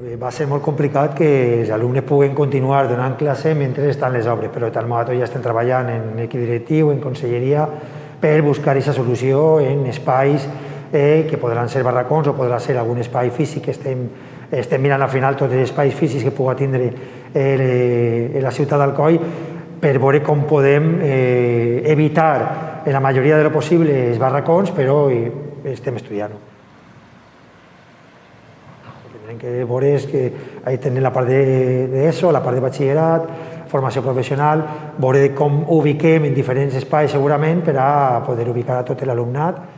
Va ser molt complicat que els alumnes puguen continuar donant classe mentre estan les obres, però de tal manera ja estem treballant en equip directiu, en conselleria, per buscar aquesta solució en espais que podran ser barracons o podrà ser algun espai físic que estem mirant al final tots els espais físics que pugui tindre la ciutat d'Alcoi per veure com podem evitar en la majoria de lo possible els barracons, però estem estudiant-ho. El que tenen que veure és que tenen la part d'ESO, la part de batxillerat, formació professional, veure com ubiquem en diferents espais segurament per a poder ubicar a tot l'alumnat.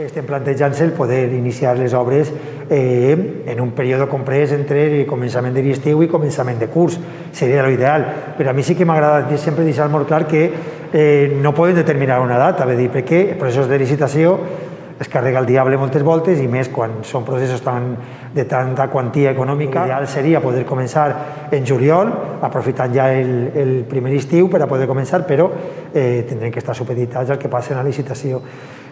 Estem plantejant-se el poder iniciar les obres en un període comprès entre començament de l'estiu i començament de curs. Seria l'ideal, però a mi sí que m'agrada sempre deixar molt clar que no podem determinar una data, perquè els processos de licitació es carrega el diable moltes voltes i més quan són processos de tanta quantia econòmica. L'ideal seria poder començar en juliol, aprofitant ja el primer estiu per a poder començar, però tindrem que estar supeditats al que passa en la licitació.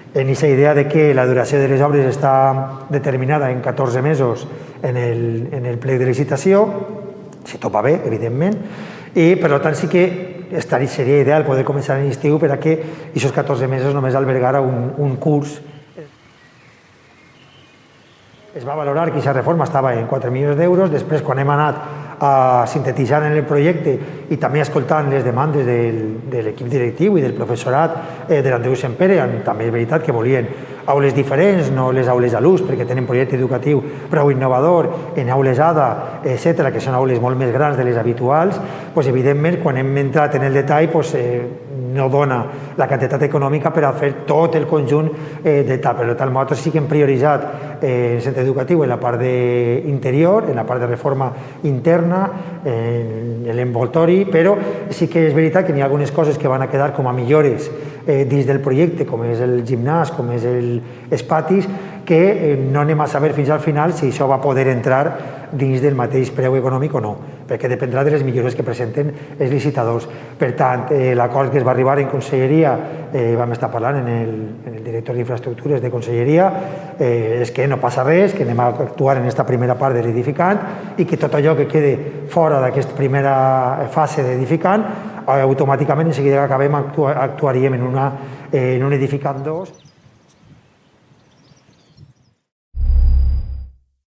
En aquesta idea de que la duració de les obres està determinada en 14 mesos en el plec de licitació, si tot va bé, evidentment, i per tant sí que seria ideal poder començar en l'estiu per a que aquests 14 mesos només albergara un curs. Es va valorar que aquesta reforma estava en 4 milions d'euros, després quan hem anat sintetitzant en el projecte i també escoltant les demandes de l'equip directiu i del professorat de l'Andreu Sempere, també és veritat que volien aules diferents, no les aules a l'ús, perquè tenen projecte educatiu prou innovador, en aules ADA, etc., que són aules molt més grans de les habituals, evidentment, quan hem entrat en el detall, no dona la quantitat econòmica per a fer tot el conjunt de tal. Per tant, nosaltres sí que hem prioritzat el centre educatiu en la part d'interior, en la part de reforma interna, en l'envoltori, però sí que és veritat que n'hi ha algunes coses que van a quedar com a millores dins del projecte, com és el gimnàs, com és els patis, que no anem a saber fins al final si això va poder entrar dins del mateix preu econòmic o no, perquè dependrà de les millores que presenten els licitadors. Per tant, l'acord que es va arribar en conselleria, vam estar parlant en el director d'infraestructures de conselleria, és que no passa res, que anem a actuar en aquesta primera part de l'edificant i que tot allò que quede fora d'aquesta primera fase d'edificant, automàticament, en seguida que acabem, actuaríem en un edificant 2.